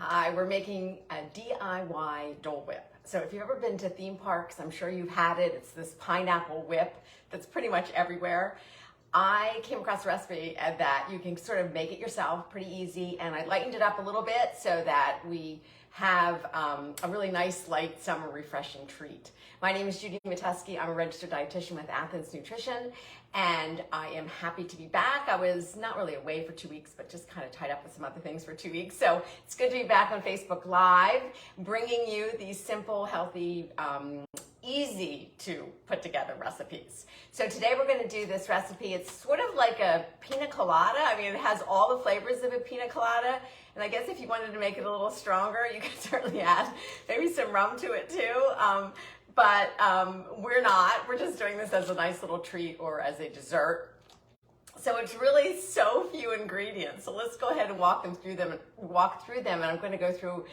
Hi, we're making a DIY Dole Whip. So if you've ever been to theme parks, I'm sure you've had it. It's this pineapple whip that's pretty much everywhere. I came across a recipe that you can sort of make it yourself, pretty easy, and I lightened it up a little bit so that we have a really nice, light, summer refreshing treat. My name is Judy Mateski. I'm a registered dietitian with Athens Nutrition, and I am happy to be back. I was not really away for 2 weeks, but just kind of tied up with some other things for 2 weeks. So it's good to be back on Facebook Live, bringing you these simple, healthy, easy to put together recipes. So today we're going to do this recipe. It's sort of like a pina colada. I mean, it has all the flavors of a pina colada. And I guess if you wanted to make it a little stronger, you could certainly add maybe some rum to it too. But we're not. We're just doing this as a nice little treat or as a dessert. So it's really so few ingredients. So let's go ahead and walk through them, and I'm going to go through,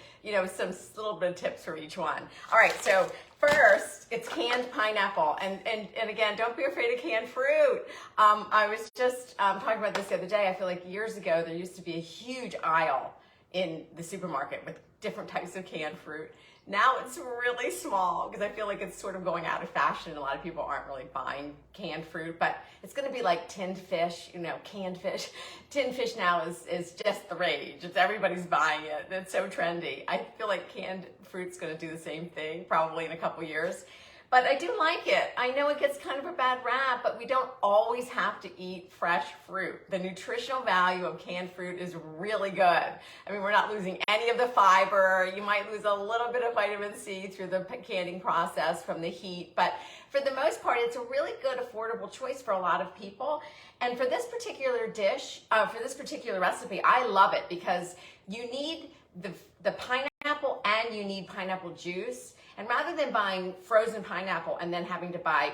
some little bit of tips for each one. All right, so first, it's canned pineapple. And again, don't be afraid of canned fruit. I was just talking about this the other day. I feel like years ago, there used to be a huge aisle in the supermarket with different types of canned fruit. Now it's really small because I feel like it's sort of going out of fashion. A lot of people aren't really buying canned fruit, but it's going to be like tinned fish, canned fish. Tinned fish now is just the rage. Everybody's buying it. It's so trendy. I feel like canned fruit's going to do the same thing probably in a couple years. But I do like it. I know it gets kind of a bad rap, but we don't always have to eat fresh fruit. The nutritional value of canned fruit is really good. I mean, we're not losing any of the fiber. You might lose a little bit of vitamin C through the canning process from the heat, but for the most part, it's a really good, affordable choice for a lot of people. And for this particular dish, for this particular recipe, I love it because you need the pineapple and you need pineapple juice. And rather than buying frozen pineapple and then having to buy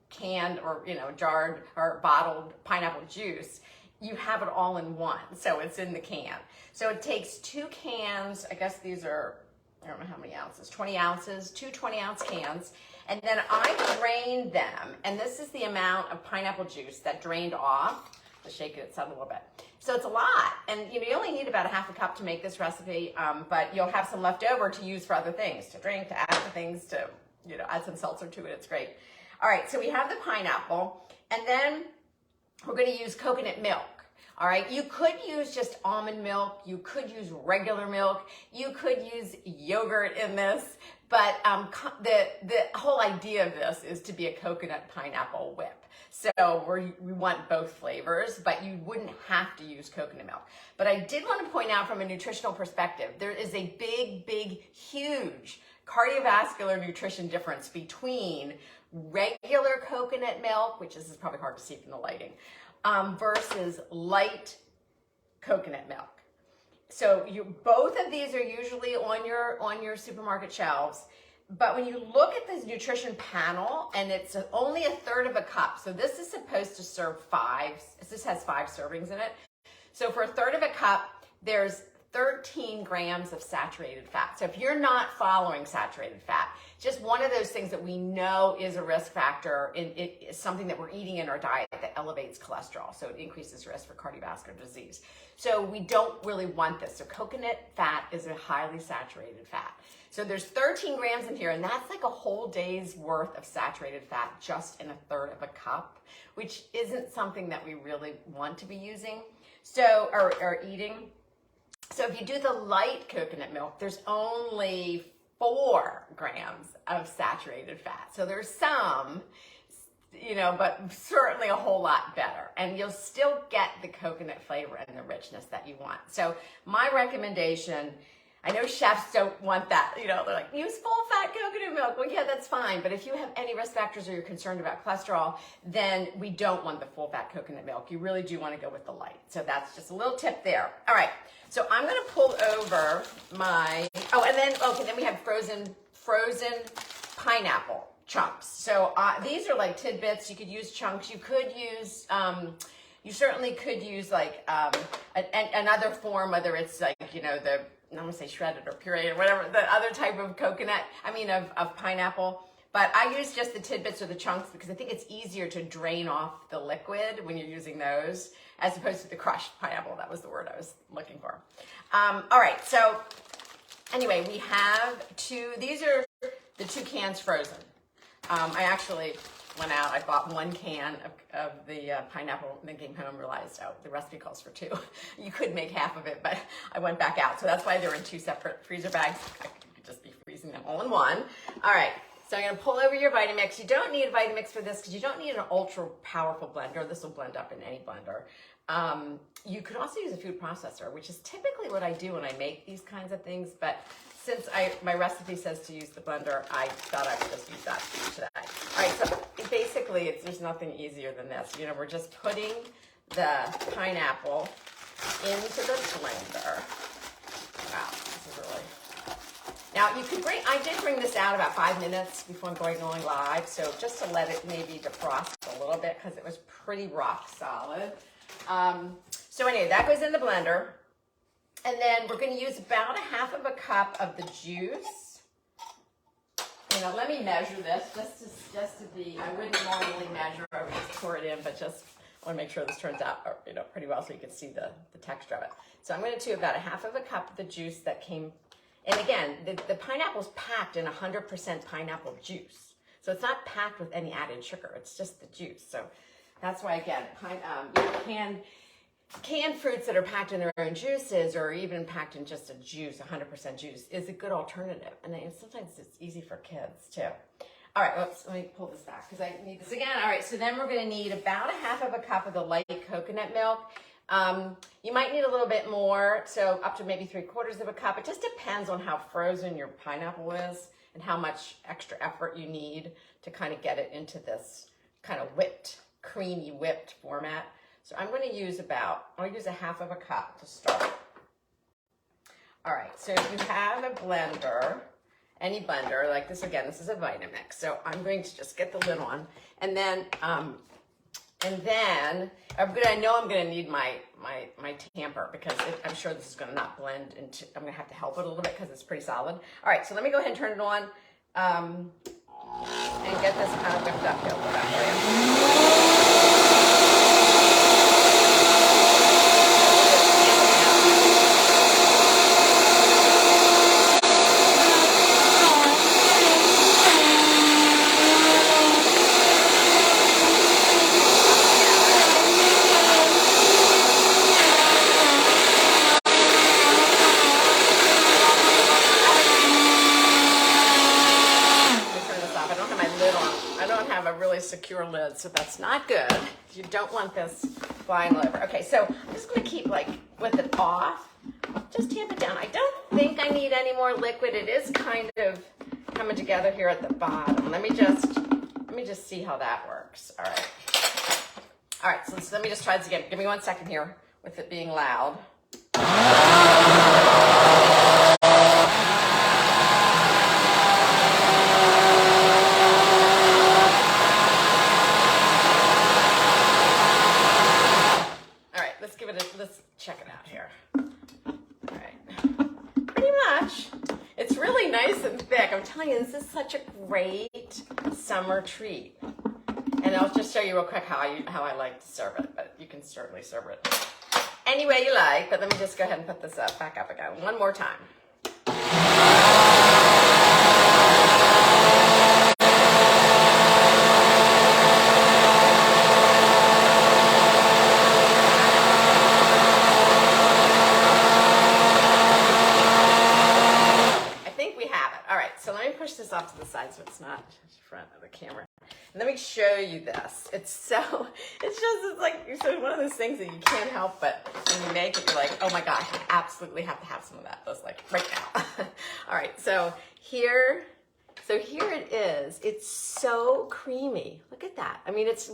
canned or jarred or bottled pineapple juice, you have it all in one. So it's in the can. So it takes 2 cans. I guess these are, I don't know how many ounces, 20 ounces, 2 20-ounce cans. And then I drained them. And this is the amount of pineapple juice that drained off. Let's shake it a little bit. So it's a lot, and you only need about a half a cup to make this recipe, but you'll have some left over to use for other things, to drink, to add to things, to add some seltzer to it. It's great. All right, so we have the pineapple, and then we're going to use coconut milk. All right, you could use just almond milk, you could use regular milk, you could use yogurt in this, but the whole idea of this is to be a coconut pineapple whip. So we want both flavors, but you wouldn't have to use coconut milk. But I did want to point out from a nutritional perspective, there is a big, huge cardiovascular nutrition difference between regular coconut milk, which is probably hard to see from the lighting, versus light coconut milk. So both of these are usually on your supermarket shelves. But when you look at this nutrition panel, and it's only 1/3 of a cup, so this is supposed to serve 5. This has 5 servings in it. So for 1/3 of a cup, there's 13 grams of saturated fat. So if you're not following saturated fat, just one of those things that we know is a risk factor, it's something that we're eating in our diet that elevates cholesterol. So it increases risk for cardiovascular disease. So we don't really want this. So coconut fat is a highly saturated fat. So there's 13 grams in here, and that's like a whole day's worth of saturated fat just in 1/3 of a cup, which isn't something that we really want to be using, or eating. So if you do the light coconut milk, there's only 4 grams of saturated fat. So there's some, but certainly a whole lot better. And you'll still get the coconut flavor and the richness that you want. So my recommendation, I know chefs don't want that, they're like, use full fat coconut milk. Well, yeah, that's fine. But if you have any risk factors or you're concerned about cholesterol, then we don't want the full fat coconut milk. You really do want to go with the light. So that's just a little tip there. All right. So I'm going to pull over then we have frozen pineapple chunks. So these are like tidbits. You could use chunks. You could use, you certainly could use like another form, whether it's like, I'm going to say shredded or pureed or whatever, the other type of of pineapple. But I use just the tidbits or the chunks because I think it's easier to drain off the liquid when you're using those as opposed to the crushed pineapple. That was the word I was looking for. All right, so Anyway, we have these are the 2 cans frozen. I actually went out, I bought 1 can of the pineapple, and then came home and realized, oh, the recipe calls for 2. You could make half of it, but I went back out. So that's why they're in 2 separate freezer bags. I could just be freezing them all in one. All right, so I'm gonna pull over your Vitamix. You don't need a Vitamix for this because you don't need an ultra powerful blender. This will blend up in any blender. You could also use a food processor, which is typically what I do when I make these kinds of things, but since my recipe says to use the blender, I thought I would just use that today. All right, so basically there's nothing easier than this. You know, we're just putting the pineapple into the blender. Wow, this is really... Now I did bring this out about 5 minutes before going live, so just to let it maybe defrost a little bit because it was pretty rock solid. So anyway, that goes in the blender. And then we're going to use about 1/2 cup of the juice. You know, let me measure this just to be, I wouldn't normally measure, I would just pour it in, but just I want to make sure this turns out, you know, pretty well so you can see the texture of it. So I'm going to do about 1/2 cup of the juice that came, and again, the pineapple's packed in 100% pineapple juice. So it's not packed with any added sugar, it's just the juice. So that's why, again, canned fruits that are packed in their own juices or even packed in just a juice, 100% juice, is a good alternative. And sometimes it's easy for kids too. All right, oops, let me pull this back because I need this again. All right, so then we're going to need about 1/2 cup of the light coconut milk. You might need a little bit more, so up to maybe 3/4 cup. It just depends on how frozen your pineapple is and how much extra effort you need to kind of get it into this kind of creamy whipped format. So I'm going to use I'll use 1/2 cup to start. All right, so if you have a blender, any blender, like this, again, this is a Vitamix. So I'm going to just get the lid on, and then I know I'm going to need my tamper because I'm sure this is going to not blend into, I'm going to have to help it a little bit because it's pretty solid. All right, so let me go ahead and turn it on and get this kind of whipped up here a little bit for you. Secure lid, so that's not good. You don't want this flying all over. Okay, so I'm just going to keep with it off. Just tamp it down. I don't think I need any more liquid. It is kind of coming together here at the bottom. Let me just see how that works. All right. So let me just try this again. Give me 1 second here with it being loud. Let's check it out here. All right. Pretty much. It's really nice and thick. I'm telling you, this is such a great summer treat. And I'll just show you real quick how I like to serve it, but you can certainly serve it any way you like. But let me just go ahead and put this back up again one more time. Push this off to the side so it's not in front of the camera. And let me show you this. It's like one of those things that you can't help but when you make it, you're like, oh my gosh, I absolutely have to have some of that. That's like right now. All right, so here it is. It's so creamy. Look at that. I mean, it's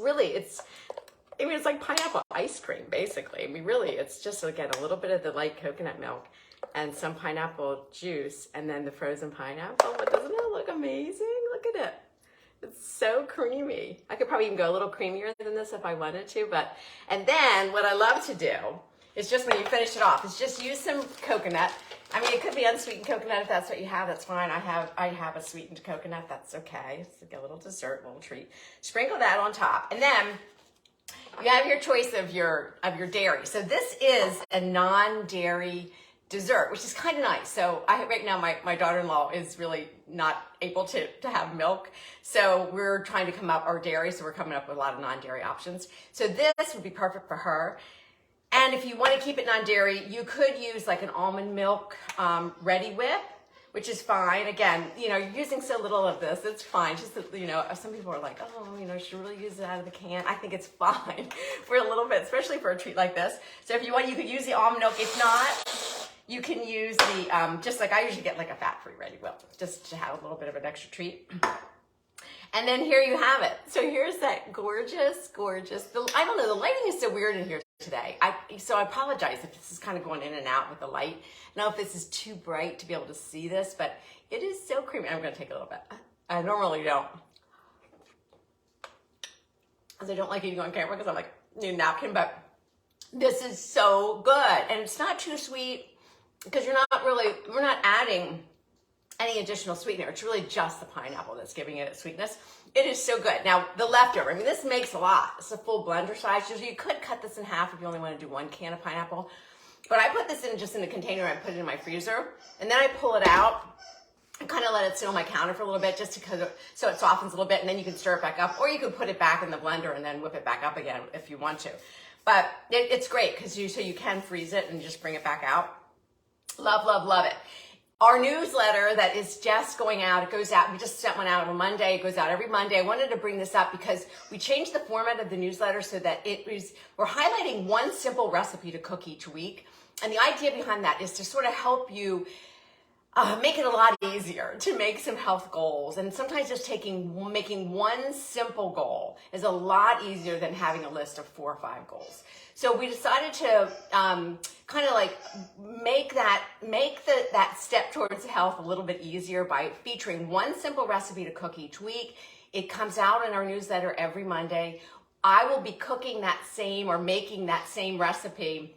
like pineapple ice cream, basically. I mean, really, it's just, again, a little bit of the light coconut milk and some pineapple juice, and then the frozen pineapple. But doesn't it look amazing? Look at it. It's so creamy. I could probably even go a little creamier than this if I wanted to. And then what I love to do is just when you finish it off, is just use some coconut. I mean, it could be unsweetened coconut if that's what you have. That's fine. I have a sweetened coconut. That's okay. It's like a little dessert, a little treat. Sprinkle that on top, and then you have your choice of your dairy. So this is a non-dairy dessert, which is kind of nice. So right now my daughter-in-law is really not able to have milk. So we're trying to come up, or dairy, so we're coming up with a lot of non-dairy options. So this would be perfect for her. And if you want to keep it non-dairy, you could use like an almond milk ready whip, which is fine. Again, you know, you're using so little of this, it's fine. Just that, you know, some people are like, oh, you know, you should really use it out of the can. I think it's fine for a little bit, especially for a treat like this. So if you want, you could use the almond milk. If not, you can use the, just like I usually get like a fat-free ready whip, just to have a little bit of an extra treat. And then here you have it. So here's that gorgeous, I don't know, the lighting is so weird in here today. So I apologize if this is kind of going in and out with the light. I don't know if this is too bright to be able to see this, but it is so creamy. I'm gonna take a little bit. I normally don't. Because I don't like eating on camera because I'm like, need a napkin, but this is so good. And it's not too sweet because we're not adding any additional sweetener. It's really just the pineapple that's giving it its sweetness. It is so good. Now, the leftover, I mean, this makes a lot. It's a full blender size. So you could cut this in half if you only want to do 1 can of pineapple. But I put this in just in a container and I put it in my freezer. And then I pull it out and kind of let it sit on my counter for a little bit just so it softens a little bit, and then you can stir it back up, or you can put it back in the blender and then whip it back up again if you want to. But it's great because you can freeze it and just bring it back out. Love, love, love it. Our newsletter that is just going out, it goes out, we just sent one out on Monday, it goes out every Monday. I wanted to bring this up because we changed the format of the newsletter so that we're highlighting one simple recipe to cook each week. And the idea behind that is to sort of help you make it a lot easier to make some health goals. And sometimes just making one simple goal is a lot easier than having a list of 4 or 5 goals. So we decided to kind of like make that step towards health a little bit easier by featuring one simple recipe to cook each week. It comes out in our newsletter every Monday. I will be cooking that same or making that same recipe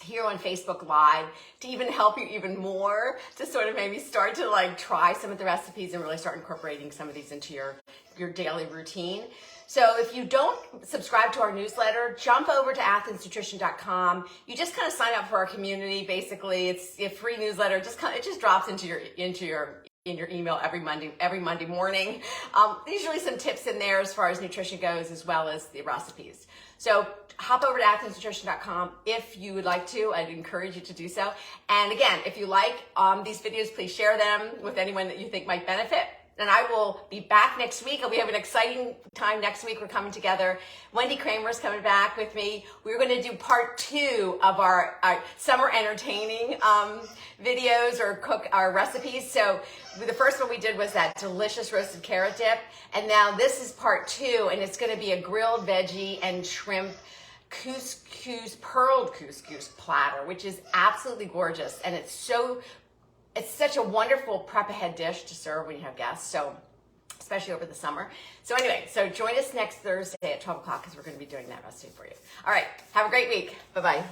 here on Facebook Live to even help you even more to sort of maybe start to like try some of the recipes and really start incorporating some of these into your daily routine. So if you don't subscribe to our newsletter, jump over to athensnutrition.com. You just kind of sign up for our community. Basically, it's a free newsletter. It just drops into your email every Monday morning. Usually some tips in there as far as nutrition goes, as well as the recipes. So hop over to athensnutrition.com if you would like to. I'd encourage you to do so. And again, if you like these videos, please share them with anyone that you think might benefit. And I will be back next week. We have an exciting time next week. We're coming together. Wendy Kramer's coming back with me. We're going to do part 2 of our summer entertaining videos or cook our recipes. So the first one we did was that delicious roasted carrot dip. And now this is part 2, and it's going to be a grilled veggie and shrimp pearled couscous platter, which is absolutely gorgeous. And it's such a wonderful prep ahead dish to serve when you have guests, so especially over the summer. So anyway, so join us next Thursday at 12 o'clock because we're going to be doing that recipe for you. All right, have a great week. Bye-bye.